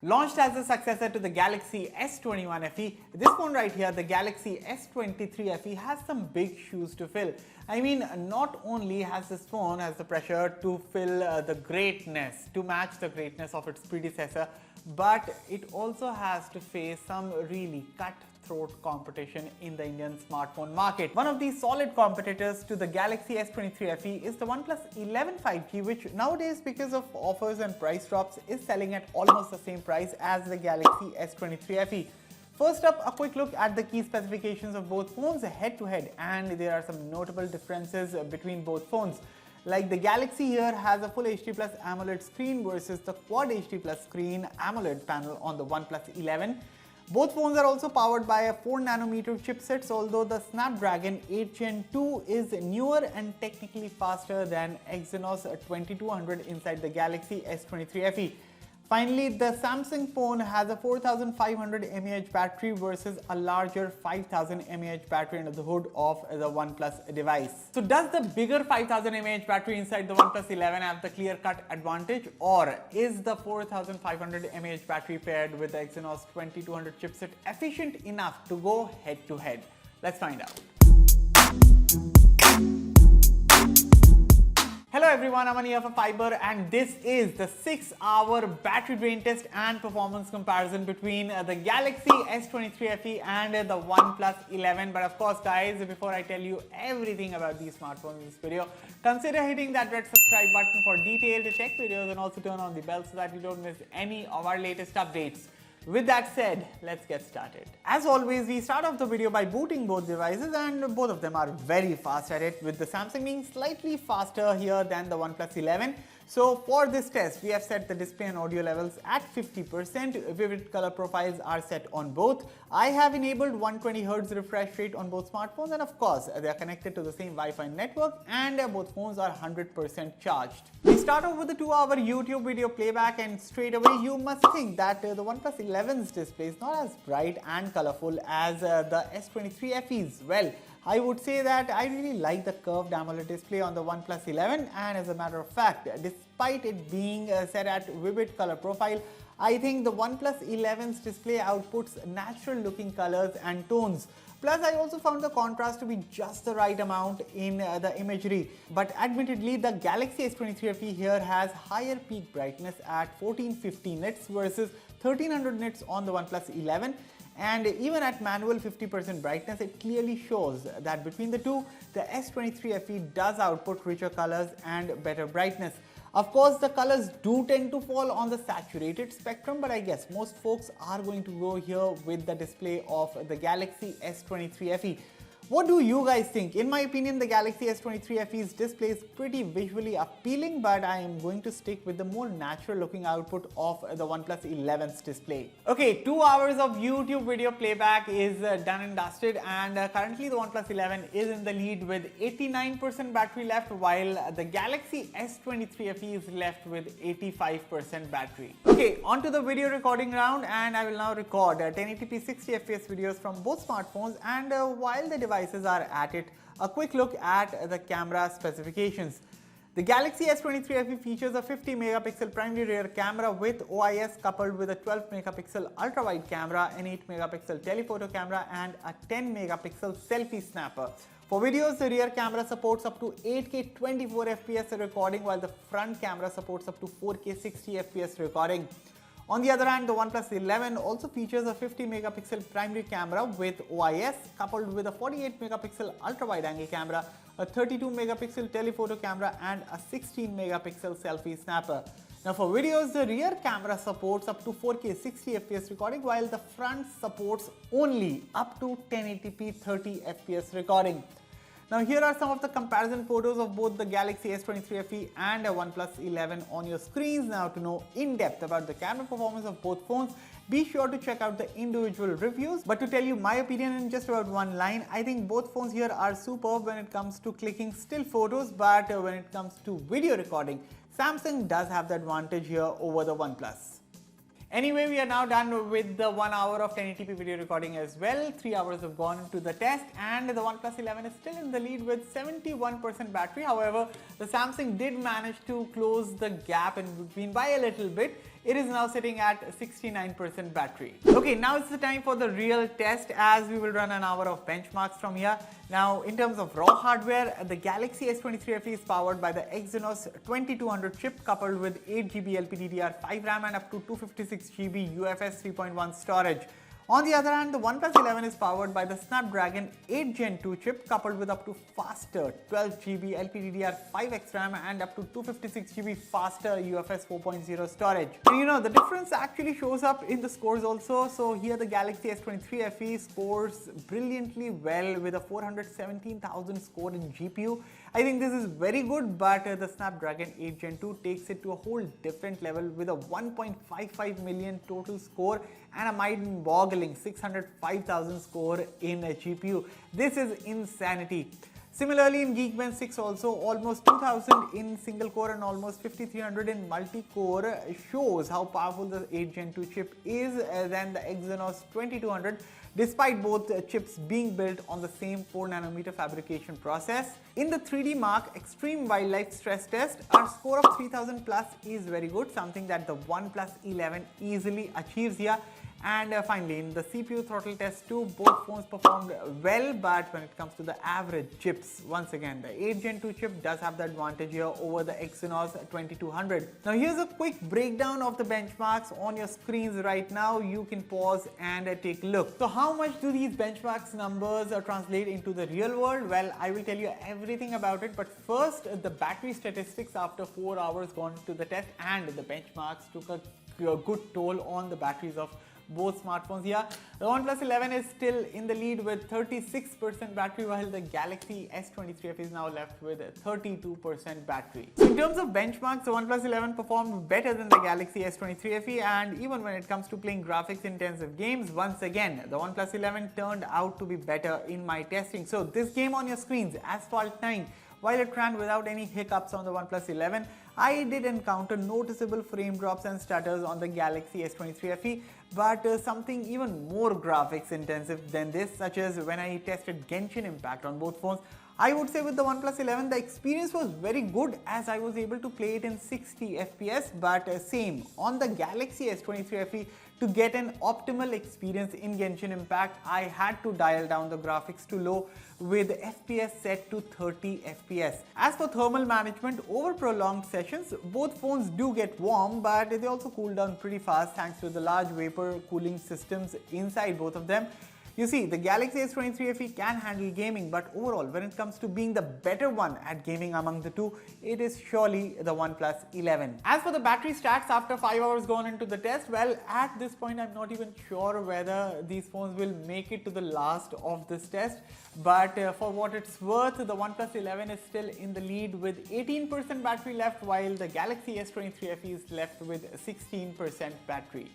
Launched as a successor to the Galaxy S21 FE, this phone right here, the Galaxy S23 FE, has some big shoes to fill. I mean, not only has this phone has the pressure to fill the greatness, to match the greatness of its predecessor, but it also has to face some really cutthroat competition in the Indian smartphone market. One of these solid competitors to the Galaxy S23 FE is the OnePlus 11 5G, which nowadays, because of offers and price drops, is selling at almost the same price as the Galaxy S23 FE. First up, a quick look at the key specifications of both phones head to head, and there are some notable differences between both phones. Like the Galaxy here has a Full HD Plus AMOLED screen versus the Quad HD Plus screen AMOLED panel on the OnePlus 11. Both phones are also powered by a 4nm chipsets, although the Snapdragon 8 Gen 2 is newer and technically faster than Exynos 2200 inside the Galaxy S23 FE. Finally, the Samsung phone has a 4500 mAh battery versus a larger 5000 mAh battery under the hood of the OnePlus device. So does the bigger 5000 mAh battery inside the OnePlus 11 have the clear-cut advantage, or is the 4500 mAh battery paired with the Exynos 2200 chipset efficient enough to go head-to-head? Let's find out. Hello everyone, I'm Ania for Fiber, and this is the 6-hour battery drain test and performance comparison between the Galaxy S23 FE and the OnePlus 11. But of course guys, before I tell you everything about these smartphones in this video, consider hitting that red subscribe button for detailed tech videos, and also turn on the bell so that you don't miss any of our latest updates. With that said, let's get started. As always, we start off the video by booting both devices, and both of them are very fast at it, with the Samsung being slightly faster here than the OnePlus 11. So for this test, we have set the display and audio levels at 50%. Vivid color profiles are set on both. I have enabled 120Hz refresh rate on both smartphones, and of course, they are connected to the same Wi-Fi network, and both phones are 100% charged. We start off with the 2-hour YouTube video playback, and straight away you must think that the OnePlus 11's display is not as bright and colorful as the S23 FE's. Well, I would say that I really like the curved AMOLED display on the OnePlus 11, and as a matter of fact, despite it being set at vivid color profile, I think the OnePlus 11's display outputs natural looking colors and tones. Plus, I also found the contrast to be just the right amount in the imagery. But admittedly, the Galaxy S23 FE here has higher peak brightness at 1450 nits versus 1300 nits on the OnePlus 11. And even at manual 50% brightness, it clearly shows that between the two, the S23 FE does output richer colors and better brightness. Of course, the colors do tend to fall on the saturated spectrum, but I guess most folks are going to go here with the display of the Galaxy S23 FE. What do you guys think? In my opinion, the Galaxy S23 FE's display is pretty visually appealing, but I am going to stick with the more natural looking output of the OnePlus 11's display. Okay, 2 hours of YouTube video playback is done and dusted, and currently the OnePlus 11 is in the lead with 89% battery left, while the Galaxy S23 FE is left with 85% battery. Okay, on to the video recording round, and I will now record 1080p 60 fps videos from both smartphones, and while the devices are at it, a quick look at the camera specifications. The Galaxy S23 FE features a 50 megapixel primary rear camera with OIS, coupled with a 12 megapixel ultra wide camera, an 8 megapixel telephoto camera, and a 10 megapixel selfie snapper. For videos, the rear camera supports up to 8K 24 fps recording, while the front camera supports up to 4K 60 fps recording. On the other hand, the OnePlus 11 also features a 50 megapixel primary camera with OIS, coupled with a 48 megapixel ultra wide angle camera, a 32 megapixel telephoto camera, and a 16 megapixel selfie snapper. Now for videos, the rear camera supports up to 4K 60 fps recording, while the front supports only up to 1080p 30 fps recording. Now here are some of the comparison photos of both the Galaxy S23 FE and a OnePlus 11 on your screens. Now, to know in depth about the camera performance of both phones, be sure to check out the individual reviews. But to tell you my opinion in just about one line, I think both phones here are superb when it comes to clicking still photos, but when it comes to video recording, Samsung does have the advantage here over the OnePlus. Anyway, we are now done with the 1 hour of 1080p video recording as well. 3 hours have gone into the test, and the OnePlus 11 is still in the lead with 71% battery. However, the Samsung did manage to close the gap in between by a little bit. it is now sitting at 69% battery. Okay, now it's the time for the real test, as we will run an hour of benchmarks from here. Now, in terms of raw hardware, the Galaxy S23 FE is powered by the Exynos 2200 chip coupled with 8GB LPDDR5 RAM and up to 256GB UFS 3.1 storage. On the other hand, the OnePlus 11 is powered by the Snapdragon 8 Gen 2 chip coupled with up to faster 12GB LPDDR5X RAM and up to 256GB faster UFS 4.0 storage. And you know, the difference actually shows up in the scores also. So here the Galaxy S23 FE scores brilliantly well with a 417,000 score in GPU. I think this is very good, but the Snapdragon 8 Gen 2 takes it to a whole different level with a 1.55 million total score and a mind-boggling 605,000 score in a GPU. This is insanity. Similarly, in Geekbench 6 also, almost 2000 in single core and almost 5300 in multi-core shows how powerful the 8 Gen 2 chip is than the Exynos 2200, despite both chips being built on the same 4nm fabrication process. In the 3D Mark Extreme Wildlife Stress Test, our score of 3000 plus is very good, something that the OnePlus 11 easily achieves here. And finally, in the CPU throttle test too, both phones performed well, but when it comes to the average chips, once again, the 8 Gen 2 chip does have the advantage here over the Exynos 2200. Now here's a quick breakdown of the benchmarks on your screens right now. You can pause and take a look. So how much do these benchmarks numbers translate into the real world? Well, I will tell you everything about it, but first, the battery statistics after 4 hours gone into the test, and the benchmarks took a good toll on the batteries of both smartphones here. The OnePlus 11 is still in the lead with 36% battery, while the Galaxy S23 FE is now left with 32% battery. So in terms of benchmarks, the OnePlus 11 performed better than the Galaxy S23 FE, and even when it comes to playing graphics intensive games, once again, the OnePlus 11 turned out to be better in my testing. So this game on your screens, Asphalt 9, while it ran without any hiccups on the OnePlus 11, I did encounter noticeable frame drops and stutters on the Galaxy S23 FE, but something even more graphics intensive than this, such as when I tested Genshin Impact on both phones. I would say with the OnePlus 11, the experience was very good as I was able to play it in 60 FPS, but same on the Galaxy S23 FE, to get an optimal experience in Genshin Impact, I had to dial down the graphics to low with FPS set to 30 FPS. As for thermal management, over prolonged sessions, both phones do get warm, but they also cool down pretty fast thanks to the large vapor cooling systems inside both of them. You see, the Galaxy S23 FE can handle gaming, but overall, when it comes to being the better one at gaming among the two, it is surely the OnePlus 11. As for the battery stats after 5 hours gone into the test, well, at this point, I'm not even sure whether these phones will make it to the last of this test. But for what it's worth, the OnePlus 11 is still in the lead with 18% battery left, while the Galaxy S23 FE is left with 16% battery.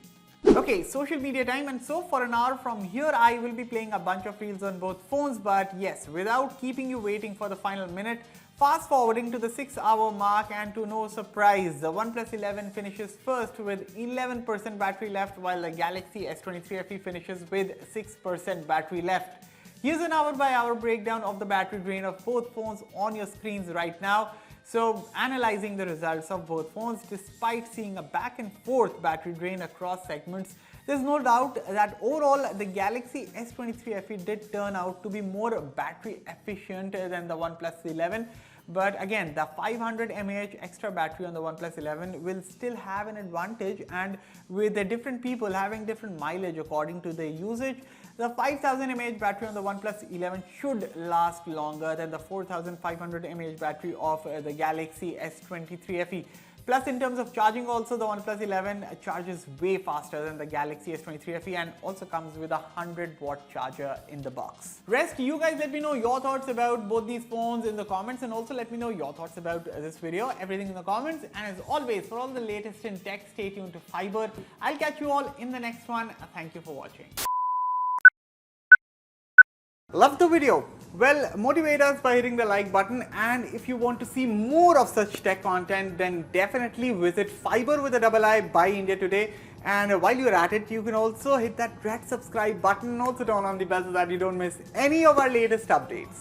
Okay, social media time, and so for an hour from here I will be playing a bunch of reels on both phones, but yes, without keeping you waiting for the final minute, fast forwarding to the 6-hour mark, and to no surprise, the OnePlus 11 finishes first with 11% battery left, while the Galaxy S23 FE finishes with 6% battery left. Here's an hour by hour breakdown of the battery drain of both phones on your screens right now. So, analyzing the results of both phones, despite seeing a back and forth battery drain across segments, there's no doubt that overall the Galaxy S23 FE did turn out to be more battery efficient than the OnePlus 11. But again, the 500 mAh extra battery on the OnePlus 11 will still have an advantage, and with the different people having different mileage according to their usage, the 5000 mAh battery on the OnePlus 11 should last longer than the 4500 mAh battery of the Galaxy S23 FE. Plus, in terms of charging also, the OnePlus 11 charges way faster than the Galaxy S23 FE and also comes with a 100-watt charger in the box. Rest, you guys let me know your thoughts about both these phones in the comments, and also let me know your thoughts about this video. Everything in the comments. And as always, for all the latest in tech, stay tuned to Fiber. I'll catch you all in the next one. Thank you for watching. Love the video? Well, motivate us by hitting the like button, and if you want to see more of such tech content, then definitely visit Fiber with a double I by India today. And while you're at it, you can also hit that red subscribe button and also turn on the bell so that you don't miss any of our latest updates.